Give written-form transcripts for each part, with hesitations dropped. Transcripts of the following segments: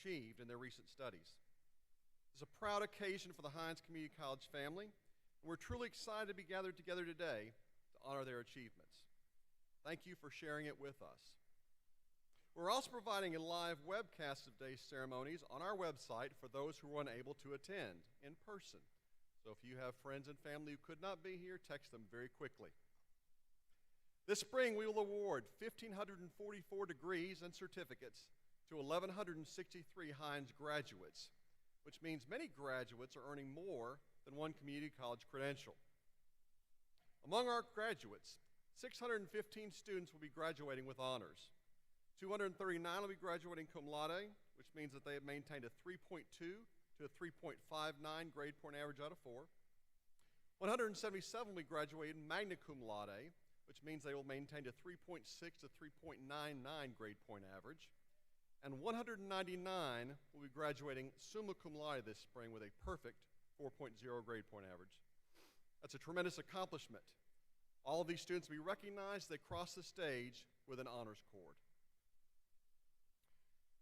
achieved in their recent studies. It's a proud occasion for the Hinds Community College family, and we're truly excited to be gathered together today to honor their achievements. Thank you for sharing it with us. We're also providing a live webcast of today's ceremonies on our website for those who are unable to attend in person. So if you have friends and family who could not be here, text them very quickly. This spring, we will award 1,544 degrees and certificates to 1,163 Hinds graduates, which means many graduates are earning more than one community college credential. Among our graduates, 615 students will be graduating with honors. 239 will be graduating cum laude, which means that they have maintained a 3.2 to a 3.59 grade point average out of 4. 177 will be graduating magna cum laude, which means they will maintain a 3.6 to 3.99 grade point average. And 199 will be graduating summa cum laude this spring with a perfect 4.0 grade point average. That's a tremendous accomplishment. All of these students will be recognized as they cross the stage with an honors cord.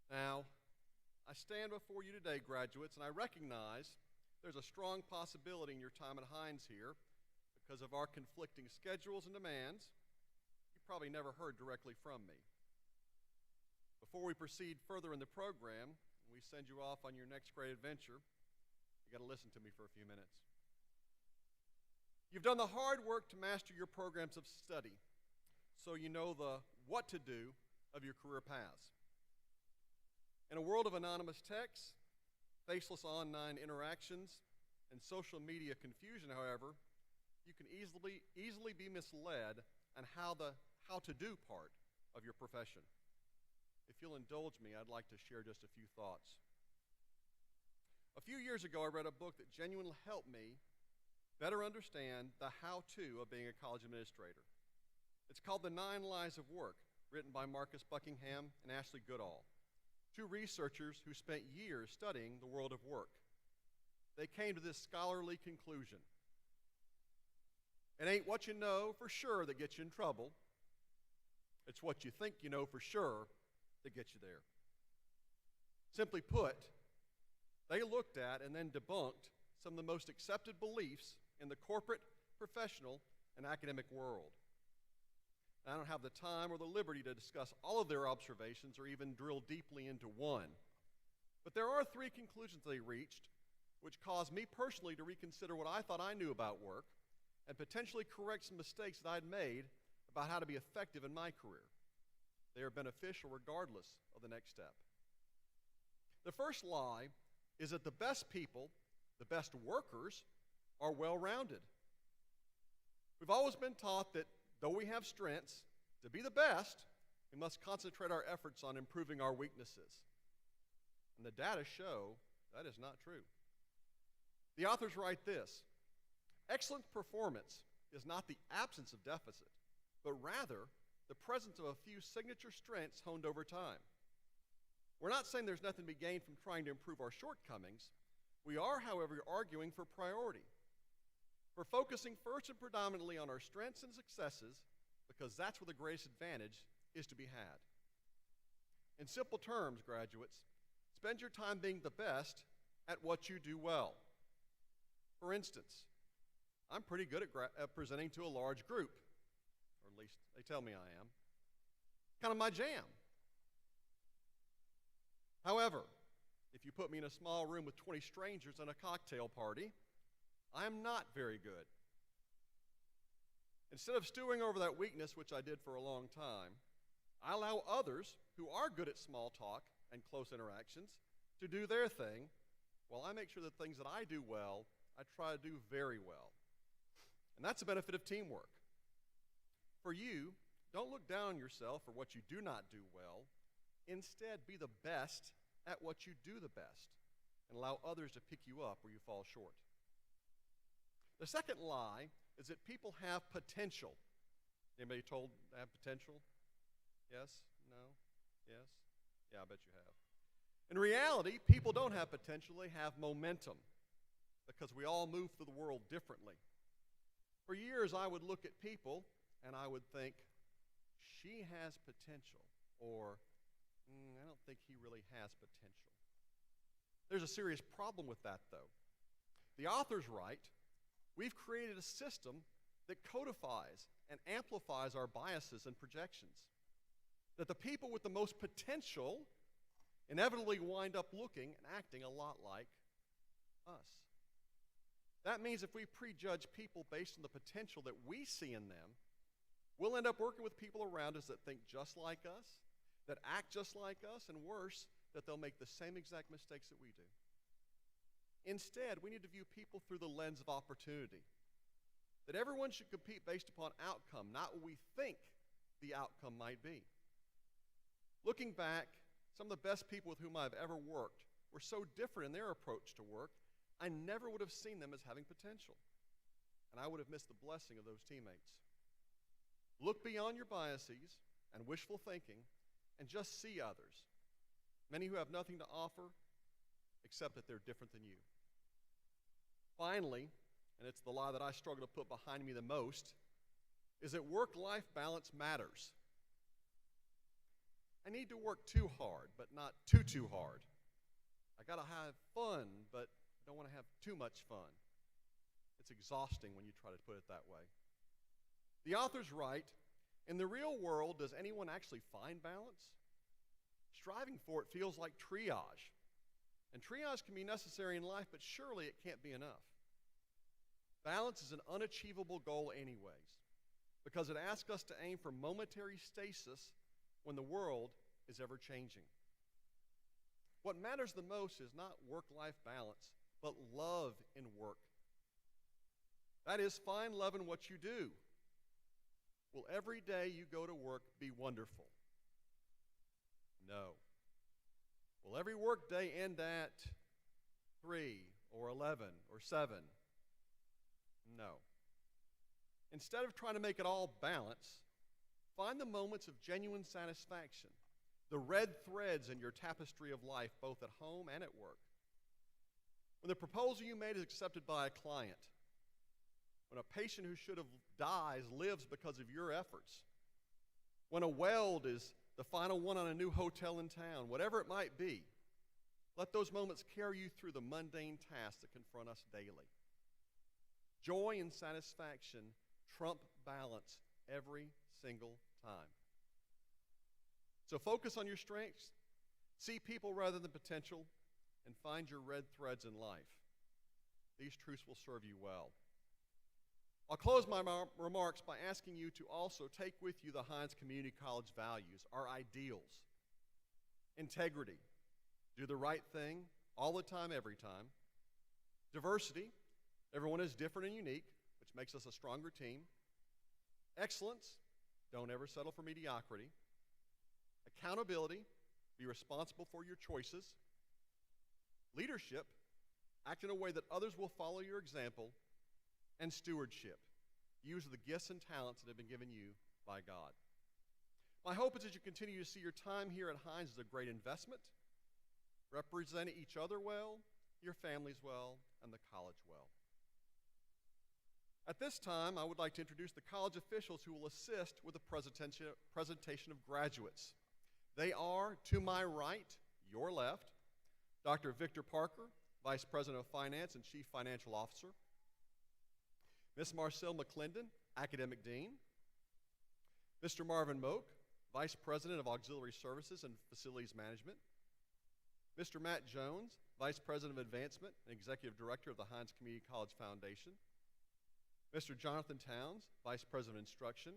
Now, I stand before you today, graduates, and I recognize there's a strong possibility in your time at Hinds here, because of our conflicting schedules and demands, you probably never heard directly from me. Before we proceed further in the program, and we send you off on your next great adventure, you got to listen to me for a few minutes. You've done the hard work to master your programs of study, so you know the what to do of your career paths. In a world of anonymous texts, faceless online interactions, and social media confusion, however, you can easily be misled on how to do part of your profession. If you'll indulge me, I'd like to share just a few thoughts. A few years ago, I read a book that genuinely helped me better understand the how-to of being a college administrator. It's called The 9 Lies of Work, written by Marcus Buckingham and Ashley Goodall, two researchers who spent years studying the world of work. They came to this scholarly conclusion. It ain't what you know for sure that gets you in trouble. It's what you think you know for sure that gets you there. Simply put, they looked at and then debunked some of the most accepted beliefs in the corporate, professional, and academic world. I don't have the time or the liberty to discuss all of their observations or even drill deeply into one. But there are 3 conclusions they reached, which caused me personally to reconsider what I thought I knew about work and potentially correct some mistakes that I'd made about how to be effective in my career. They are beneficial regardless of the next step. The first lie is that the best people, the best workers, are well-rounded. We've always been taught that though we have strengths, to be the best, we must concentrate our efforts on improving our weaknesses. And the data show that is not true. The authors write this: excellent performance is not the absence of deficit, but rather the presence of a few signature strengths honed over time. We're not saying there's nothing to be gained from trying to improve our shortcomings. We are, however, arguing for priority, for focusing first and predominantly on our strengths and successes, because that's where the greatest advantage is to be had. In simple terms, graduates, spend your time being the best at what you do well. For instance, I'm pretty good at presenting to a large group, or at least they tell me I am. Kind of my jam. However, if you put me in a small room with 20 strangers at a cocktail party, I am not very good. Instead of stewing over that weakness, which I did for a long time, I allow others who are good at small talk and close interactions to do their thing, while I make sure the things that I do well, I try to do very well. And that's the benefit of teamwork. For you, don't look down on yourself for what you do not do well. Instead, be the best at what you do the best, and allow others to pick you up where you fall short. The second lie is that people have potential. Anybody told they have potential? Yes? No? Yes? Yeah, I bet you have. In reality, people don't have potential, they have momentum, because we all move through the world differently. For years, I would look at people and I would think, she has potential, or I don't think he really has potential. There's a serious problem with that, though. The author's right. We've created a system that codifies and amplifies our biases and projections. That the people with the most potential inevitably wind up looking and acting a lot like us. That means if we prejudge people based on the potential that we see in them, we'll end up working with people around us that think just like us, that act just like us, and worse, that they'll make the same exact mistakes that we do. Instead, we need to view people through the lens of opportunity. That everyone should compete based upon outcome, not what we think the outcome might be. Looking back, some of the best people with whom I've ever worked were so different in their approach to work, I never would have seen them as having potential. And I would have missed the blessing of those teammates. Look beyond your biases and wishful thinking and just see others, many who have nothing to offer except that they're different than you. Finally, and it's the lie that I struggle to put behind me the most, is that work-life balance matters. I need to work too hard, but not too hard. I gotta have fun, but I don't want to have too much fun. It's exhausting when you try to put it that way. The author's right. In the real world, does anyone actually find balance? Striving for it feels like triage. And triage can be necessary in life, but surely it can't be enough. Balance is an unachievable goal anyways, because it asks us to aim for momentary stasis when the world is ever changing. What matters the most is not work-life balance, but love in work. That is, find love in what you do. Will every day you go to work be wonderful? No. Will every work day end at 3 or 11 or 7? No. Instead of trying to make it all balance, find the moments of genuine satisfaction, the red threads in your tapestry of life, both at home and at work. When the proposal you made is accepted by a client, when a patient who should have died lives because of your efforts, when a weld is the final one on a new hotel in town, whatever it might be, let those moments carry you through the mundane tasks that confront us daily. Joy and satisfaction trump balance every single time. So focus on your strengths, see people rather than potential, and find your red threads in life. These truths will serve you well. I'll close my remarks by asking you to also take with you the Hinds Community College values, our ideals. Integrity, do the right thing all the time, every time. Diversity, everyone is different and unique, which makes us a stronger team. Excellence, don't ever settle for mediocrity. Accountability, be responsible for your choices. Leadership, act in a way that others will follow your example. And stewardship, use the gifts and talents that have been given you by God. My hope is that you continue to see your time here at Hinds as a great investment, representing each other well, your families well, and the college well. At this time, I would like to introduce the college officials who will assist with the presentation of graduates. They are, to my right, your left, Dr. Victor Parker, Vice President of Finance and Chief Financial Officer, Ms. Marcelle McClendon, Academic Dean, Mr. Marvin Moak, Vice President of Auxiliary Services and Facilities Management, Mr. Matt Jones, Vice President of Advancement and Executive Director of the Hinds Community College Foundation, Mr. Jonathan Towns, Vice President of Instruction,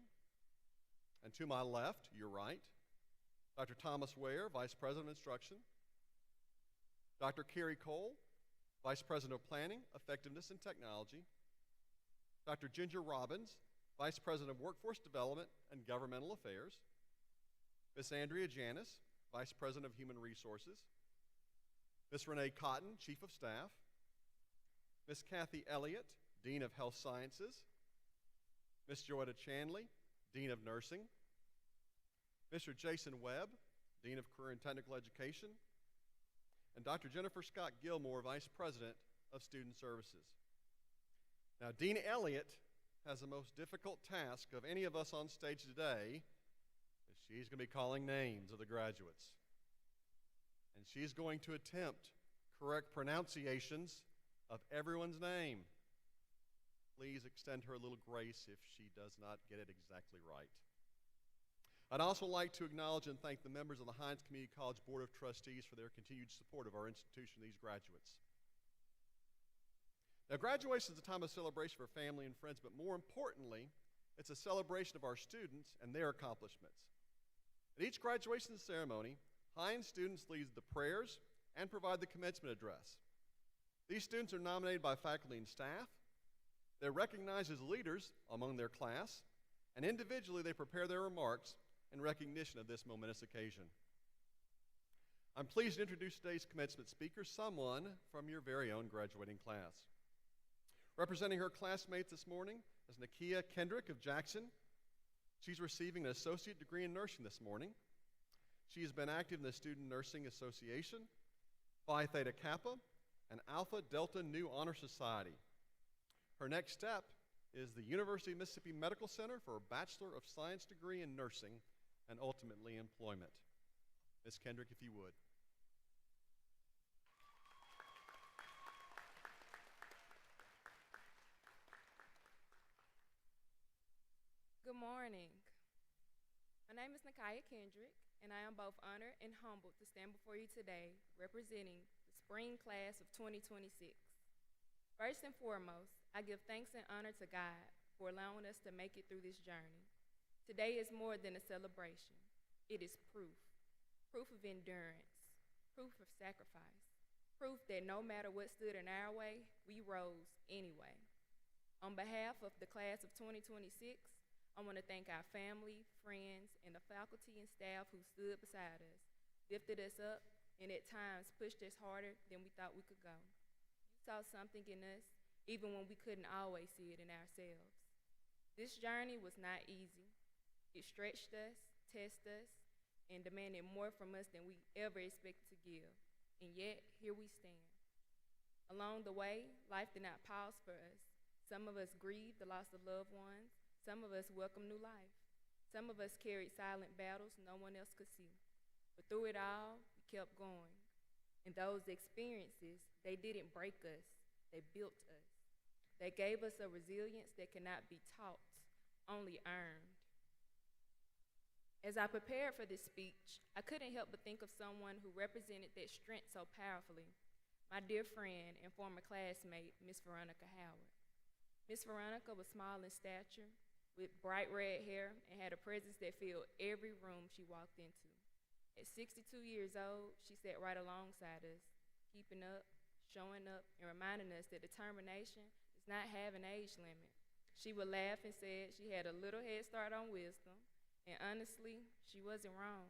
and to my left, your right, Dr. Thomas Ware, Vice President of Instruction, Dr. Carrie Cole, Vice President of Planning, Effectiveness, and Technology, Dr. Ginger Robbins, Vice President of Workforce Development and Governmental Affairs, Ms. Andrea Janis, Vice President of Human Resources, Ms. Renee Cotton, Chief of Staff, Ms. Kathy Elliott, Dean of Health Sciences, Ms. Joetta Chanley, Dean of Nursing, Mr. Jason Webb, Dean of Career and Technical Education, and Dr. Jennifer Scott Gilmore, Vice President of Student Services. Now, Dean Elliott has the most difficult task of any of us on stage today, as she's going to be calling names of the graduates. And she's going to attempt correct pronunciations of everyone's name. Please extend her a little grace if she does not get it exactly right. I'd also like to acknowledge and thank the members of the Hinds Community College Board of Trustees for their continued support of our institution and these graduates. Now, graduation is a time of celebration for family and friends, but more importantly, it's a celebration of our students and their accomplishments. At each graduation ceremony, Hinds students lead the prayers and provide the commencement address. These students are nominated by faculty and staff. They're recognized as leaders among their class, and individually they prepare their remarks in recognition of this momentous occasion. I'm pleased to introduce today's commencement speaker, someone from your very own graduating class. Representing her classmates this morning is Nakia Kendrick of Jackson. She's receiving an associate degree in nursing this morning. She has been active in the Student Nursing Association, Phi Theta Kappa, and Alpha Delta Nu Honor Society. Her next step is the University of Mississippi Medical Center for a Bachelor of Science degree in nursing and ultimately employment. Ms. Kendrick, if you would. Good morning. My name is Nakia Kendrick, and I am both honored and humbled to stand before you today representing the spring class of 2026. First and foremost, I give thanks and honor to God for allowing us to make it through this journey. Today is more than a celebration. It is proof of endurance, proof of sacrifice, proof that no matter what stood in our way, we rose anyway. On behalf of the class of 2026, I want to thank our family, friends, and the faculty and staff who stood beside us, lifted us up, and at times pushed us harder than we thought we could go. You saw something in us, even when we couldn't always see it in ourselves. This journey was not easy. It stretched us, tested us, and demanded more from us than we ever expected to give. And yet, here we stand. Along the way, life did not pause for us. Some of us grieved the loss of loved ones. Some of us welcomed new life. Some of us carried silent battles no one else could see. But through it all, we kept going. And those experiences, they didn't break us, they built us. They gave us a resilience that cannot be taught, only earned. As I prepared for this speech, I couldn't help but think of someone who represented that strength so powerfully, my dear friend and former classmate, Miss Veronica Howard. Miss Veronica was small in stature, with bright red hair, and had a presence that filled every room she walked into. At 62 years old, she sat right alongside us, keeping up, showing up, and reminding us that determination does not have an age limit. She would laugh and said she had a little head start on wisdom, and honestly, she wasn't wrong.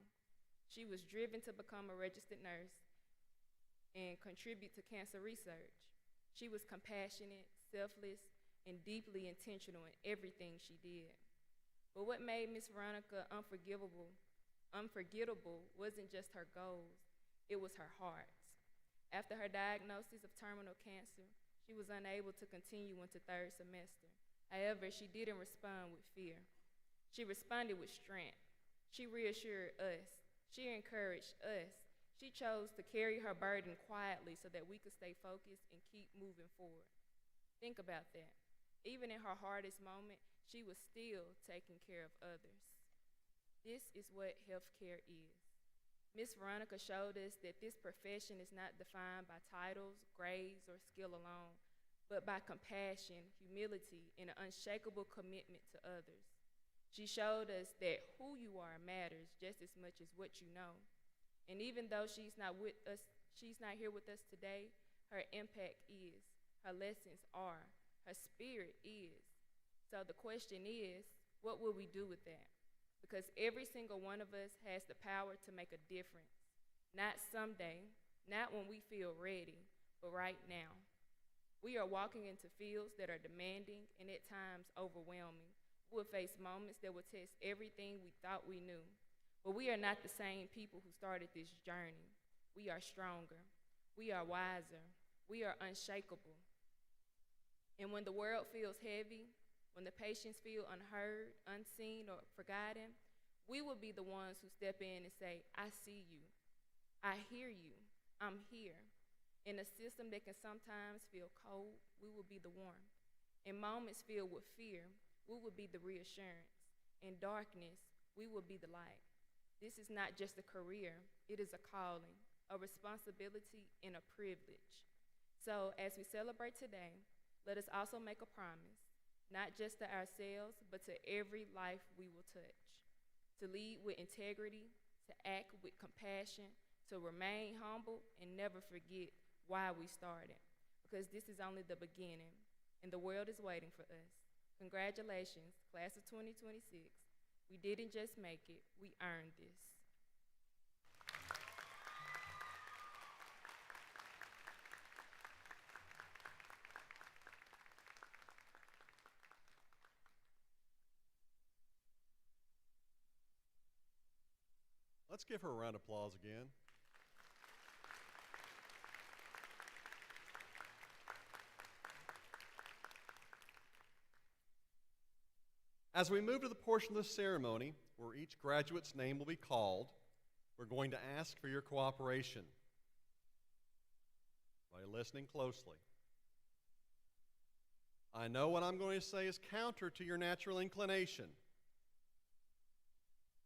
She was driven to become a registered nurse and contribute to cancer research. She was compassionate, selfless, and deeply intentional in everything she did. But what made Miss Veronica unforgettable wasn't just her goals, it was her heart. After her diagnosis of terminal cancer, she was unable to continue into third semester. However, she didn't respond with fear. She responded with strength. She reassured us. She encouraged us. She chose to carry her burden quietly so that we could stay focused and keep moving forward. Think about that. Even in her hardest moment, she was still taking care of others. This is what healthcare is. Miss Veronica showed us that this profession is not defined by titles, grades, or skill alone, but by compassion, humility, and an unshakable commitment to others. She showed us that who you are matters just as much as what you know. And even though she's not here with us today, her impact is, her lessons are, her spirit is. So the question is, what will we do with that? Because every single one of us has the power to make a difference. Not someday, not when we feel ready, but right now. We are walking into fields that are demanding and at times overwhelming. We will face moments that will test everything we thought we knew. But we are not the same people who started this journey. We are stronger. We are wiser. We are unshakable. And when the world feels heavy, when the patients feel unheard, unseen, or forgotten, we will be the ones who step in and say, I see you. I hear you. I'm here. In a system that can sometimes feel cold, we will be the warmth. In moments filled with fear, we will be the reassurance. In darkness, we will be the light. This is not just a career, it is a calling, a responsibility, and a privilege. So, as we celebrate today, let us also make a promise, not just to ourselves, but to every life we will touch. To lead with integrity, to act with compassion, to remain humble, and never forget why we started. Because this is only the beginning, and the world is waiting for us. Congratulations, class of 2026. We didn't just make it, we earned this. Let's give her a round of applause again. As we move to the portion of the ceremony where each graduate's name will be called, we're going to ask for your cooperation. By listening closely. I know what I'm going to say is counter to your natural inclination,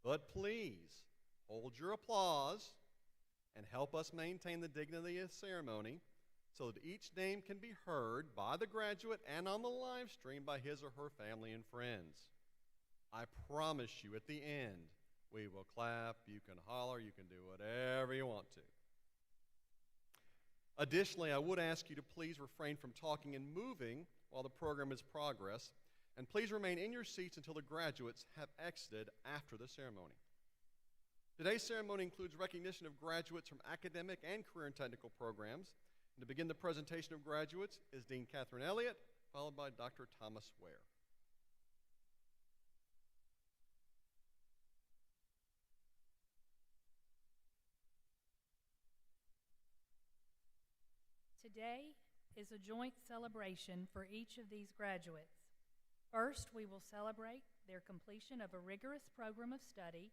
but please hold your applause and help us maintain the dignity of the ceremony so that each name can be heard by the graduate and on the live stream by his or her family and friends. I promise you at the end, we will clap, you can holler, you can do whatever you want to. Additionally, I would ask you to please refrain from talking and moving while the program is progress, and please remain in your seats until the graduates have exited after the ceremony. Today's ceremony includes recognition of graduates from academic and career and technical programs. And to begin the presentation of graduates is Dean Catherine Elliott, followed by Dr. Thomas Ware. Today is a joint celebration for each of these graduates. First, we will celebrate their completion of a rigorous program of study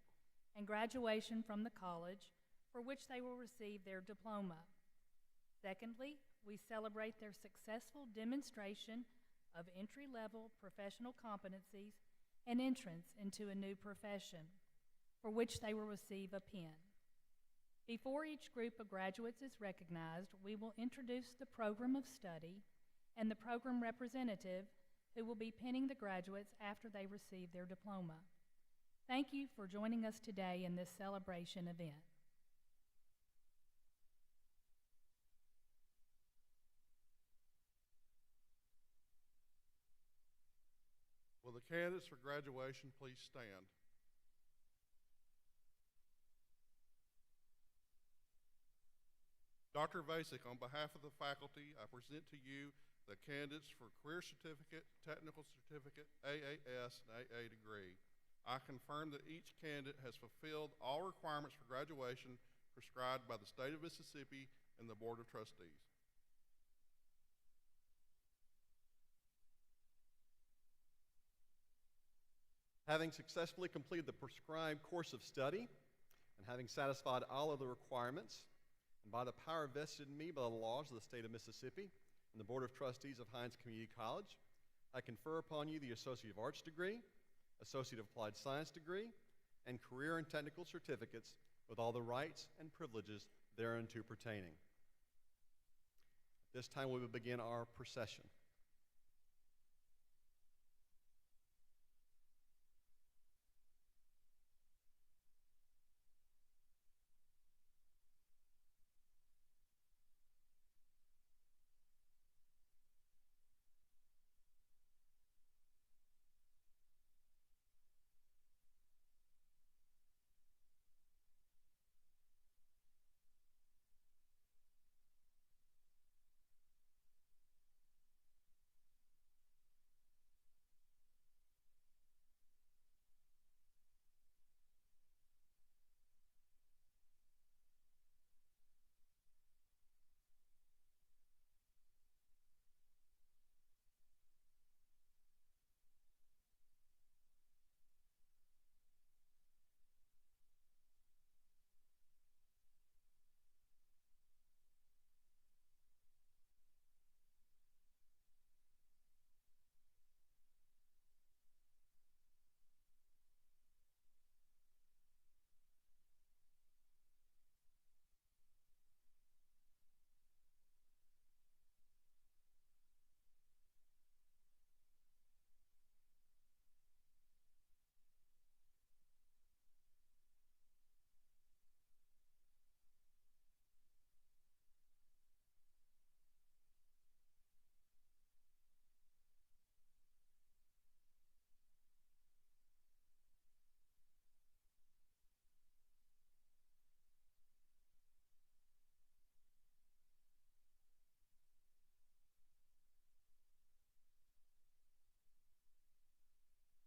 and graduation from the college for which they will receive their diploma. Secondly, we celebrate their successful demonstration of entry-level professional competencies and entrance into a new profession for which they will receive a pin. Before each group of graduates is recognized, we will introduce the program of study and the program representative who will be pinning the graduates after they receive their diploma. Thank you for joining us today in this celebration event. Will the candidates for graduation please stand? Dr. Vasic, on behalf of the faculty, I present to you the candidates for Career Certificate, Technical Certificate, AAS, and AA degree. I confirm that each candidate has fulfilled all requirements for graduation prescribed by the state of Mississippi and the Board of Trustees. Having successfully completed the prescribed course of study and having satisfied all of the requirements, and by the power vested in me by the laws of the state of Mississippi and the Board of Trustees of Hinds Community College, I confer upon you the Associate of Arts degree, Associate of Applied Science degree, and career and technical certificates with all the rights and privileges thereunto pertaining. At this time, we will begin our procession.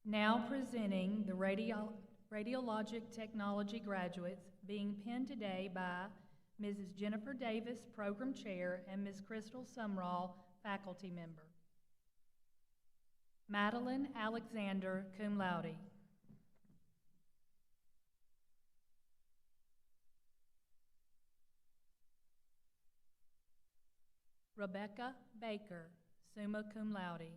Now presenting the radiologic technology graduates being pinned today by Mrs. Jennifer Davis, Program Chair, and Ms. Crystal Sumrall, Faculty Member. Madeline Alexander, cum laude. Rebecca Baker, summa cum laude.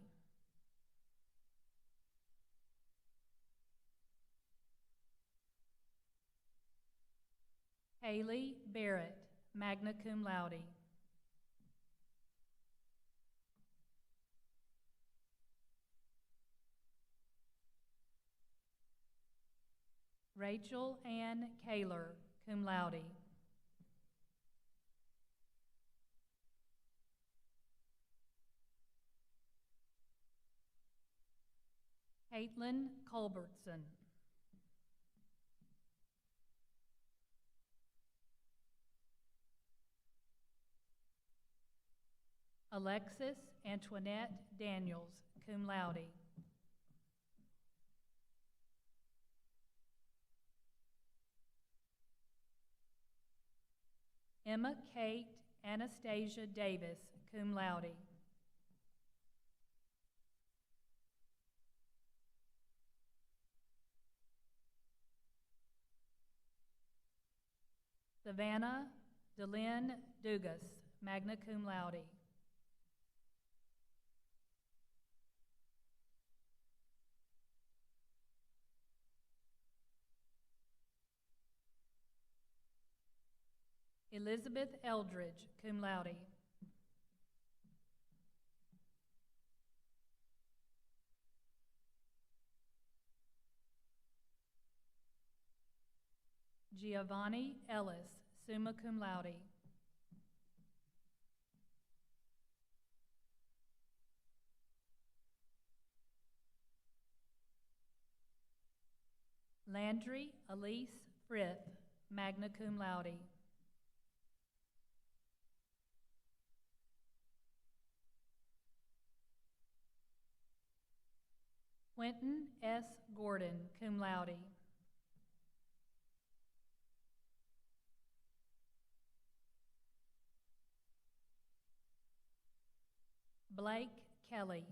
Haley Barrett, magna cum laude. Rachel Ann Kaler, cum laude. Caitlin Culbertson. Alexis Antoinette Daniels, cum laude. Emma Kate Anastasia Davis, cum laude. Savannah Delynn Dugas, magna cum laude. Elizabeth Eldridge, cum laude. Giovanni Ellis, summa cum laude. Landry Elise Frith, magna cum laude. Quentin S. Gordon, cum laude. Blake Kelly.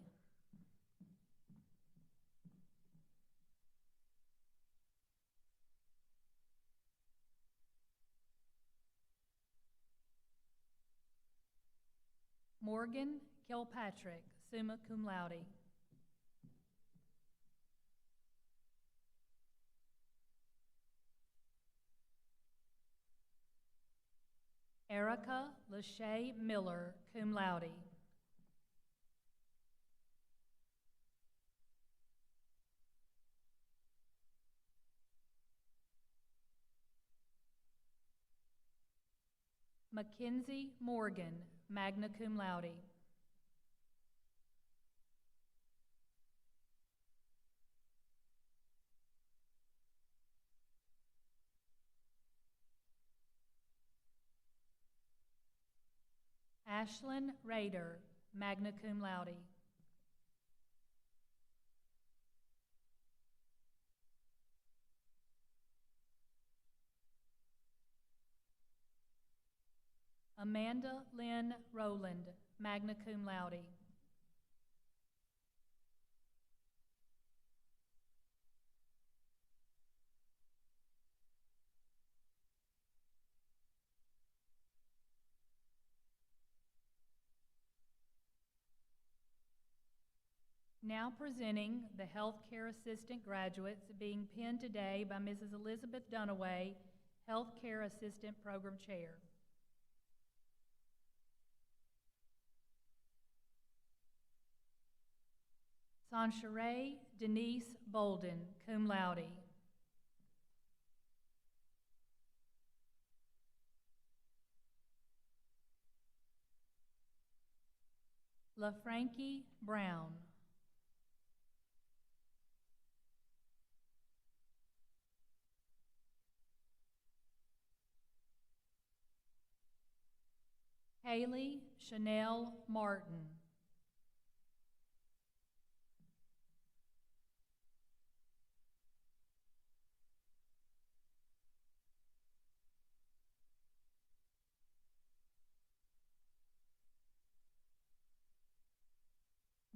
Morgan Kilpatrick, summa cum laude. Erica Lachey Miller, cum laude. Mackenzie Morgan, magna cum laude. Ashlyn Rader, magna cum laude. Amanda Lynn Rowland, magna cum laude. Now presenting the healthcare assistant graduates being pinned today by Mrs. Elizabeth Dunaway, Healthcare Assistant Program Chair. Sansharay Denise Bolden, cum laude. LaFrankie Brown. Haley Chanel Martin.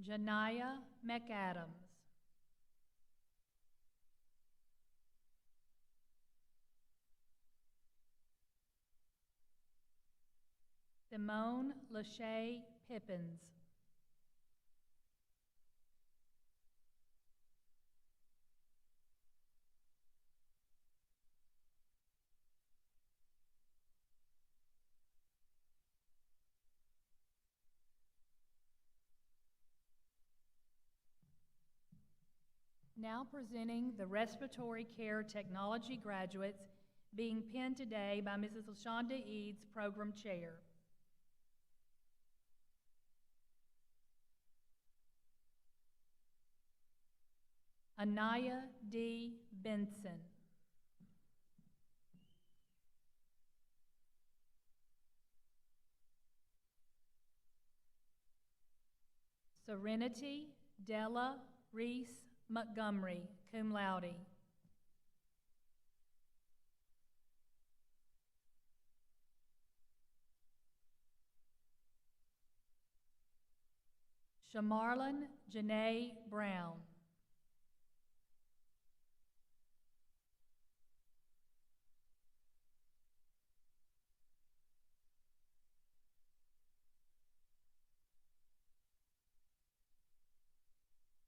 Janiyah McAdams. Simone Lachey Pippins. Now presenting the Respiratory Care Technology graduates being penned today by Mrs. LaShonda Eads, Program Chair. Anaya D. Benson. Serenity Della Reese Montgomery, cum laude. Shamarlin Janae Brown.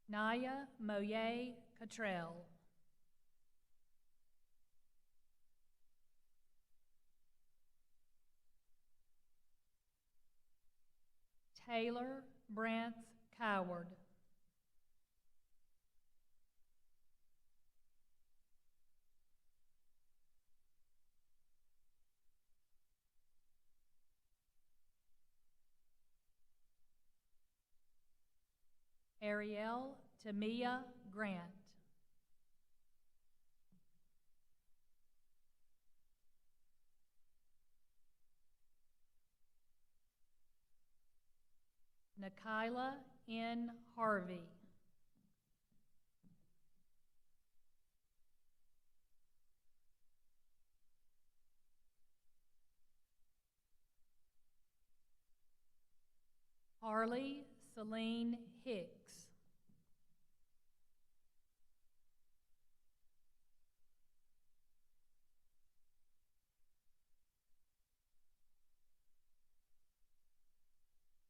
Naya Moye Cottrell. Taylor Brant Coward. Ariel Tamia Grant. Nikayla N. Harvey. Harley Celine Hicks.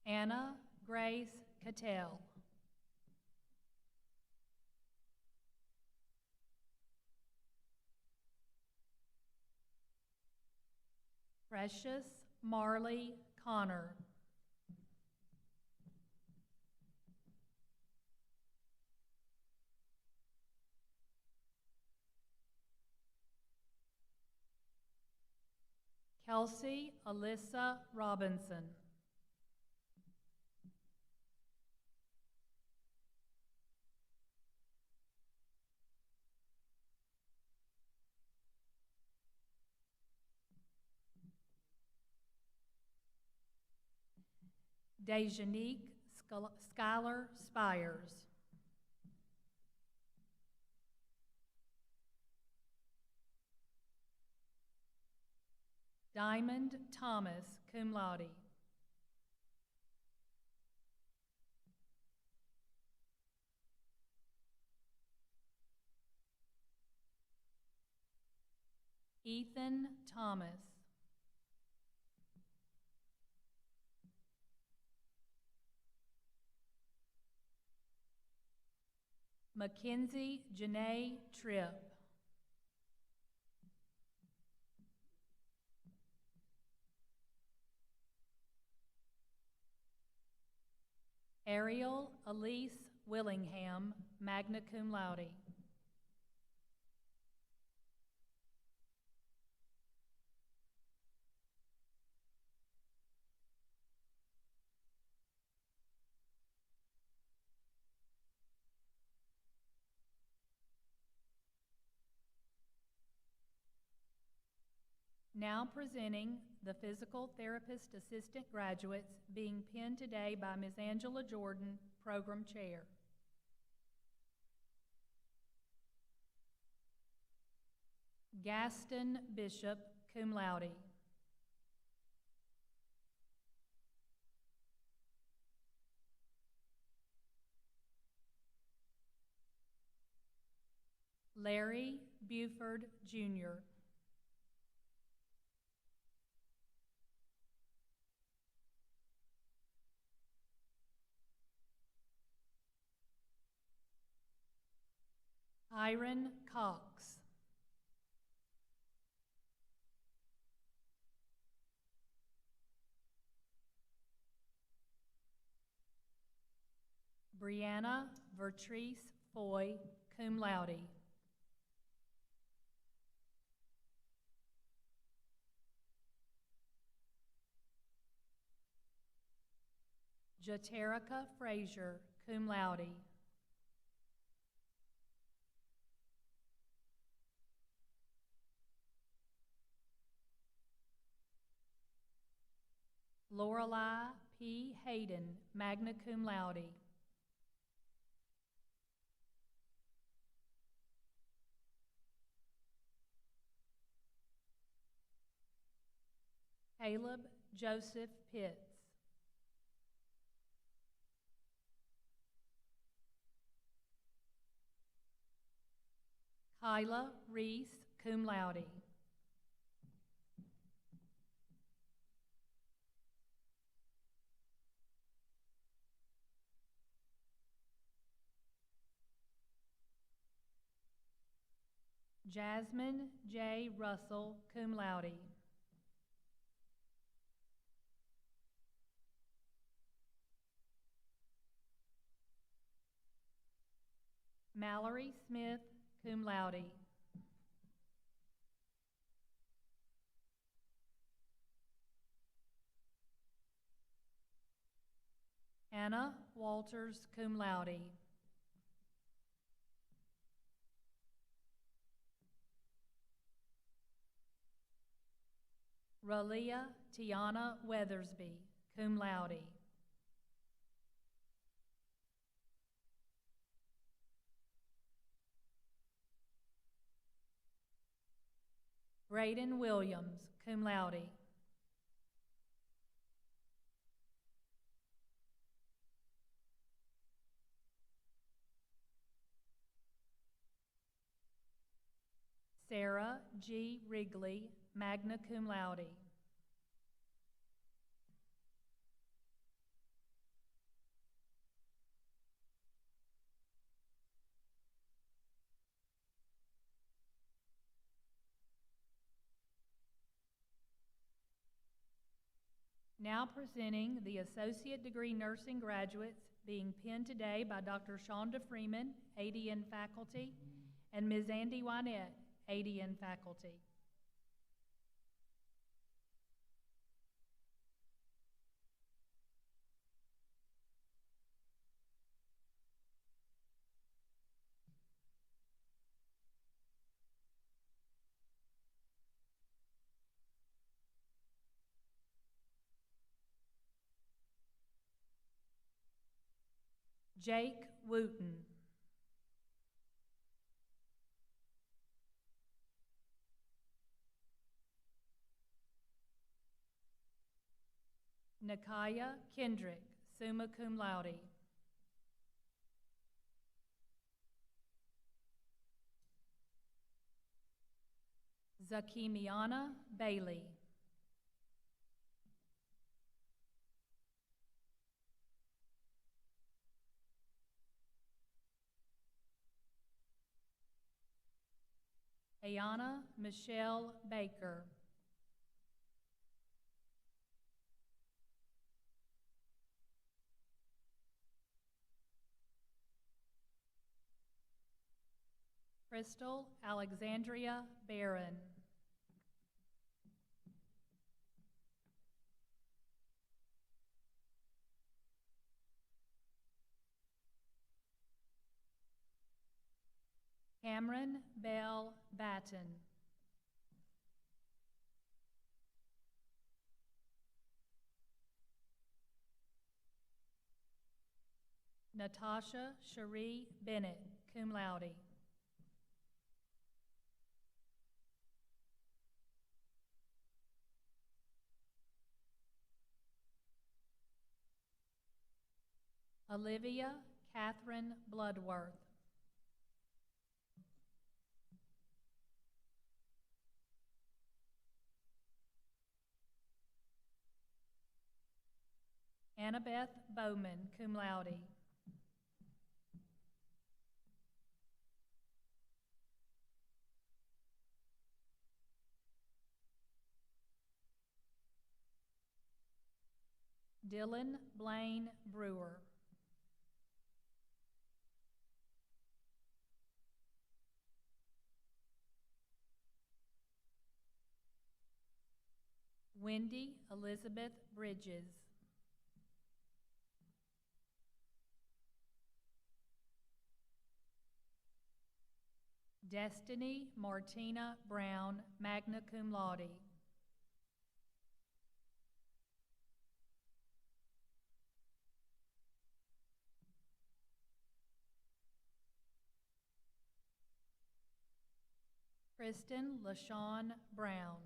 Anna Grace Cattell. Precious Marley Connor. Kelsey Alyssa Robinson. Dejanique Schuyler Spires. Diamond Thomas, cum laude. Ethan Thomas. Mackenzie Janae Tripp. Ariel Elise Willingham, magna cum laude. Now presenting the Physical Therapist Assistant graduates being penned today by Ms. Angela Jordan, Program Chair. Gaston Bishop, cum laude. Larry Buford, Jr. Iron Cox. Brianna Vertrice Foy, cum laude. Jaterica Frazier, cum laude. Lorelei P. Hayden, magna cum laude. Caleb Joseph Pitts. Kyla Reese, cum laude. Jasmine J. Russell, cum laude. Mallory Smith, cum laude. Anna Walters, cum laude. Ralia Tiana Weathersby, cum laude. Braden Williams, cum laude. Sarah G. Wrigley, magna cum laude. Now presenting the Associate Degree Nursing graduates being penned today by Dr. Shonda Freeman, ADN faculty, and Ms. Andy Wynette, ADN faculty. Jake Wooten. Nakaya Kendrick, summa cum laude. Zakimiana Bailey. Ayana Michelle Baker. Crystal Alexandria Barron. Cameron Bell Batten. Natasha Cherie Bennett, cum laude. Olivia Catherine Bloodworth. Annabeth Bowman, cum laude. Dylan Blaine Brewer. Wendy Elizabeth Bridges. Destiny Martina Brown, magna cum laude. Kristen LaShawn Brown.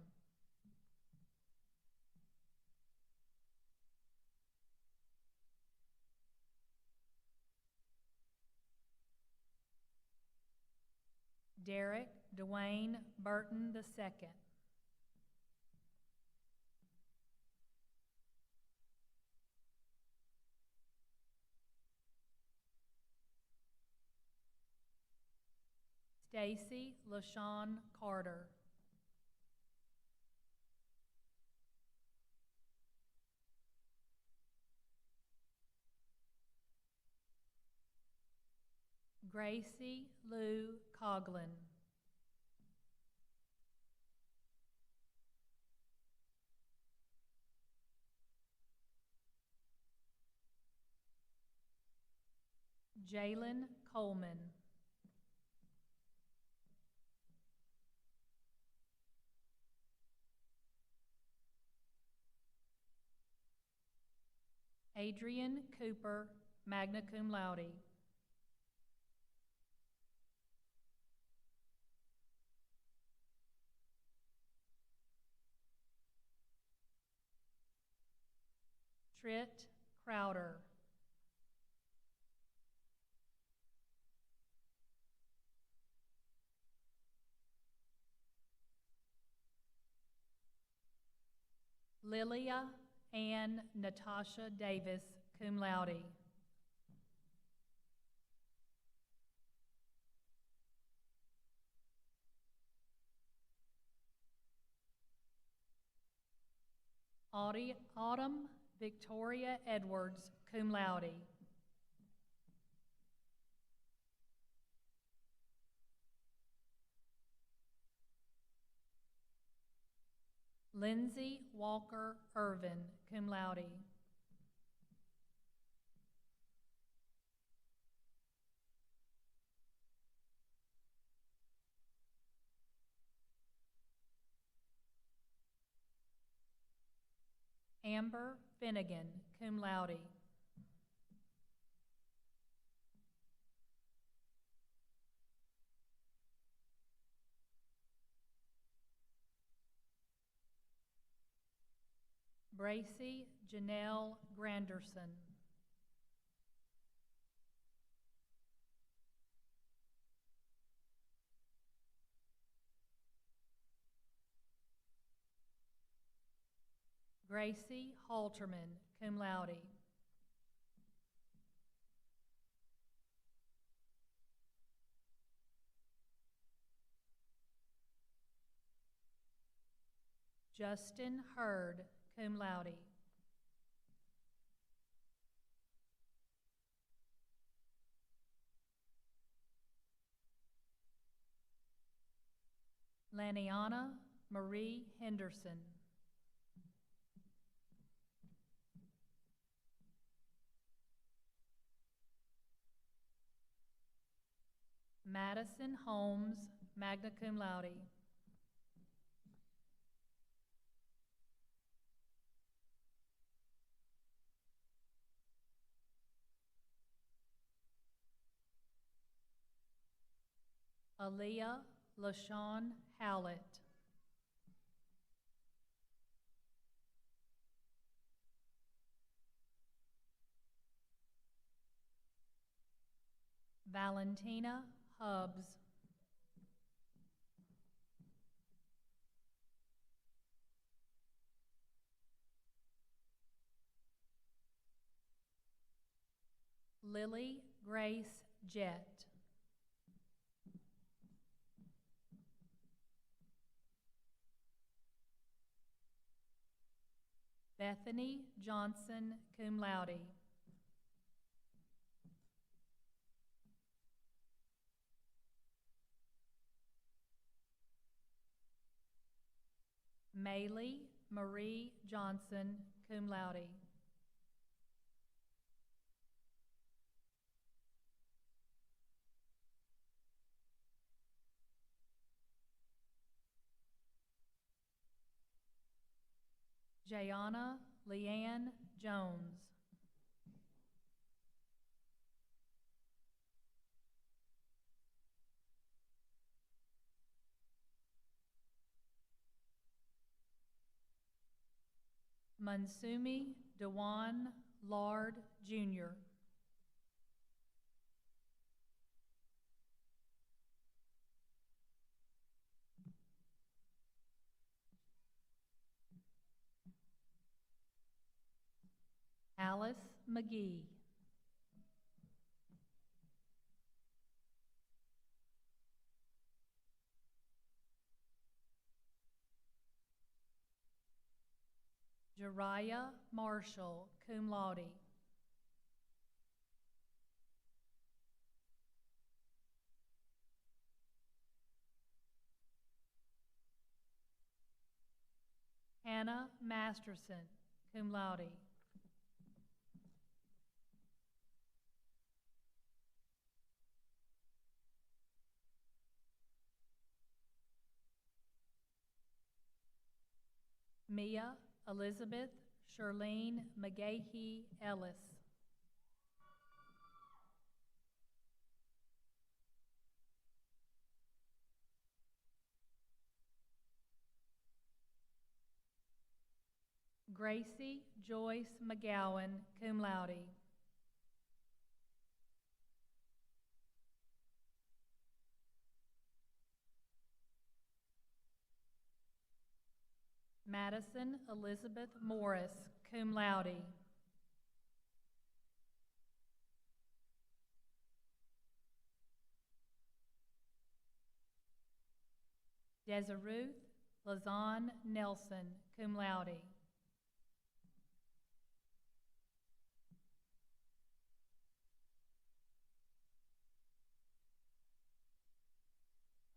Derek Dwayne Burton II. Stacy LaShawn Carter. Gracie Lou Coughlin. Jalen Coleman. Adrian Cooper, magna cum laude. Trit Crowder. Lilia Ann Natasha Davis, cum laude. Autumn Victoria Edwards, cum laude. Lindsay Walker Irvin, cum laude. Amber Finnegan, cum laude. Bracy Janelle Granderson. Gracie Halterman, cum laude. Justin Hurd, cum laude. Laniana Marie Henderson. Madison Holmes, magna cum laude. Aaliyah LaShawn Howlett. Valentina Hubbs. Lily Grace Jett. Bethany Johnson, cum laude. Maylee Marie Johnson, cum laude. Jayana Leanne Jones. Mansumi Dewan Lard, Jr. Alice McGee. Jariah Marshall, cum laude. Hannah Masterson, cum laude. Mia Elizabeth Shirlene McGahee Ellis. Gracie Joyce McGowan, cum laude. Madison Elizabeth Morris, cum laude. Desiruth Lazan Nelson, cum laude.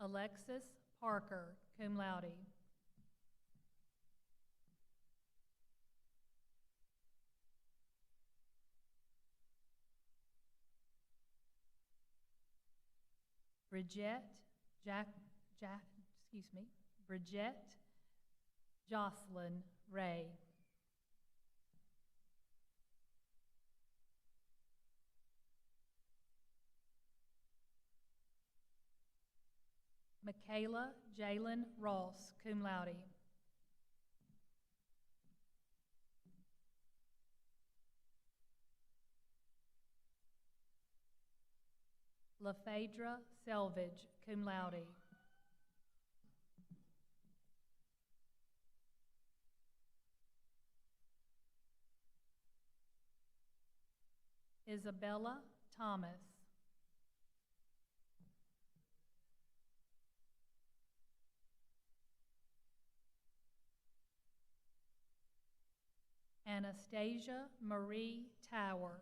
Alexis Parker, cum laude. Bridget Jocelyn Ray. Michaela Jalen Ross, cum laude. LaPhaedra Selvage, cum laude. Isabella Thomas. Anastasia Marie Tower.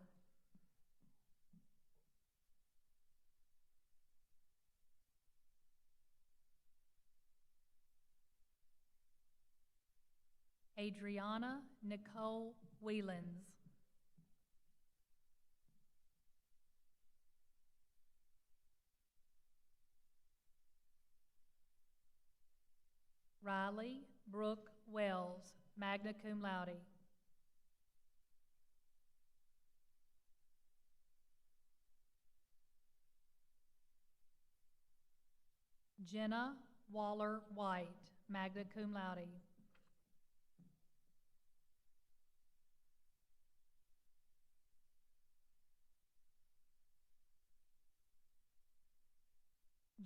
Adriana Nicole Whelans. Riley Brooke Wells, magna cum laude. Jenna Waller White, magna cum laude.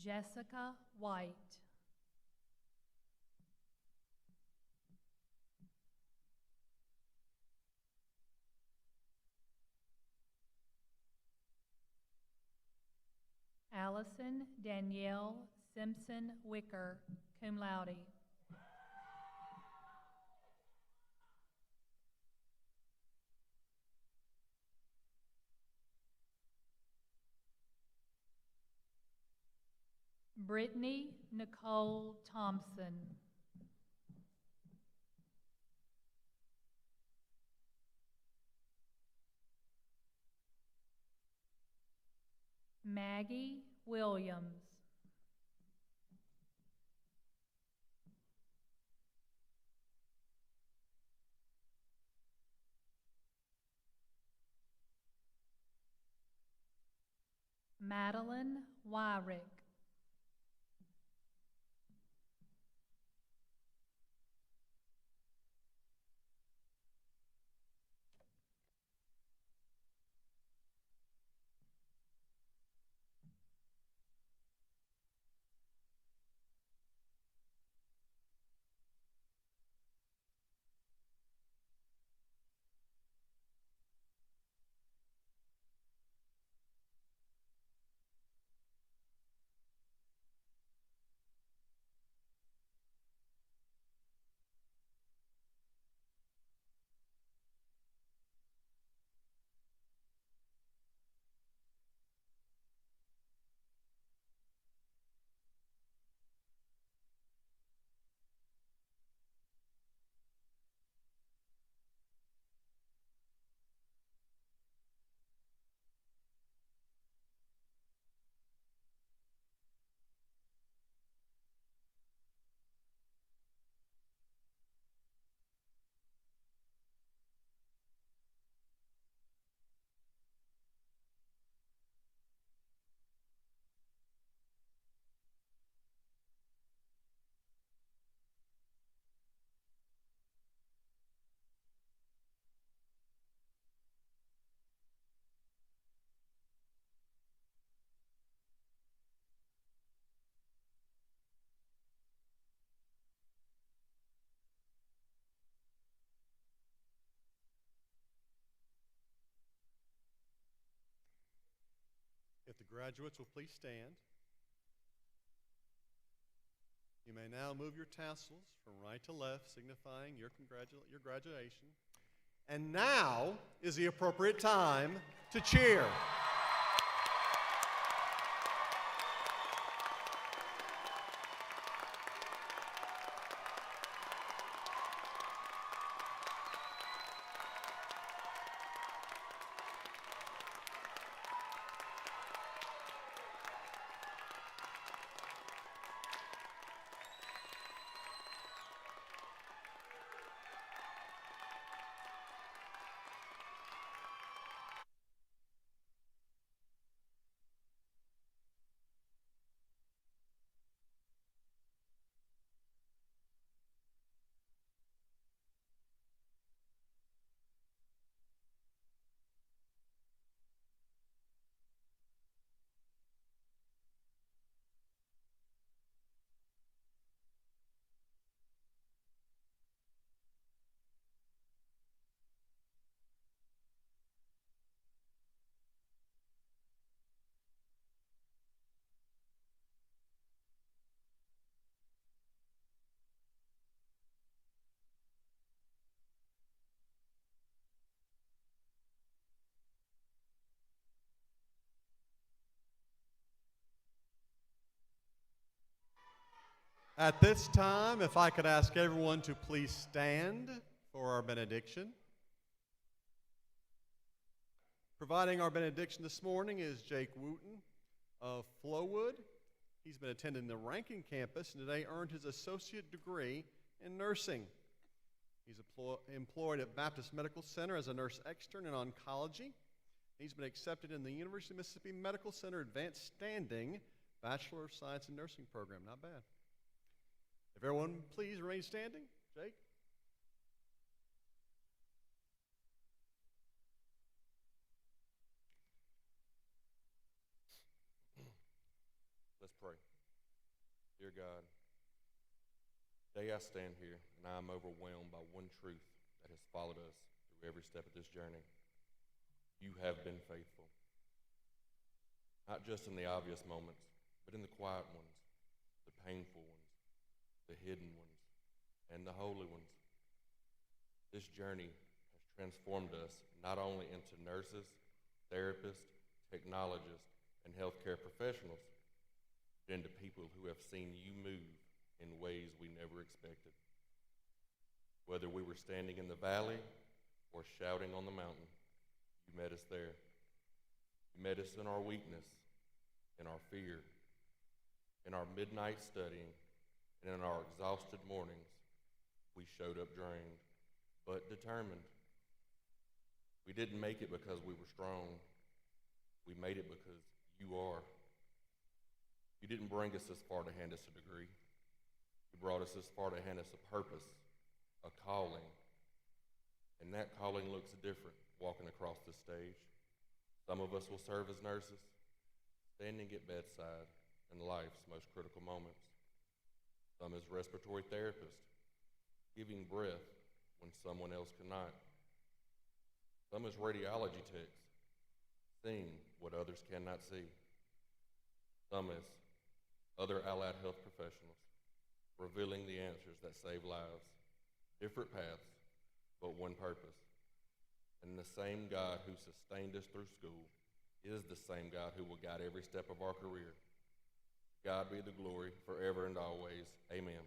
Jessica White. Allison Danielle Simpson Wicker, cum laude. Brittany Nicole Thompson. Maggie Williams. Madeline Wyrick. If the graduates will please stand. You may now move your tassels from right to left, signifying your graduation. And now is the appropriate time to cheer. At this time, if I could ask everyone to please stand for our benediction. Providing our benediction this morning is Jake Wooten of Flowood. He's been attending the Rankin campus and today earned his associate degree in nursing. He's employed at Baptist Medical Center as a nurse extern in oncology. He's been accepted in the University of Mississippi Medical Center Advanced Standing Bachelor of Science in Nursing program. Not bad. If everyone please remain standing. Jake? Let's pray. Dear God, today I stand here and I am overwhelmed by one truth that has followed us through every step of this journey. You have been faithful. not just in the obvious moments, but in the quiet ones, the painful ones, the hidden ones, and the holy ones. This journey has transformed us not only into nurses, therapists, technologists, and healthcare professionals, but into people who have seen you move in ways we never expected. Whether we were standing in the valley or shouting on the mountain, you met us there. You met us in our weakness, in our fear, in our midnight studying, and in our exhausted mornings. We showed up drained, but determined. We didn't make it because we were strong. We made it because you are. You didn't bring us this far to hand us a degree. You brought us this far to hand us a purpose, a calling. And that calling looks different walking across this stage. Some of us will serve as nurses, standing at bedside in life's most critical moments. Some as respiratory therapists, giving breath when someone else cannot. Some as radiology techs, seeing what others cannot see. Some as other allied health professionals, revealing the answers that save lives. Different paths, but one purpose. And the same God who sustained us through school is the same God who will guide every step of our career. God be the glory forever and always. Amen.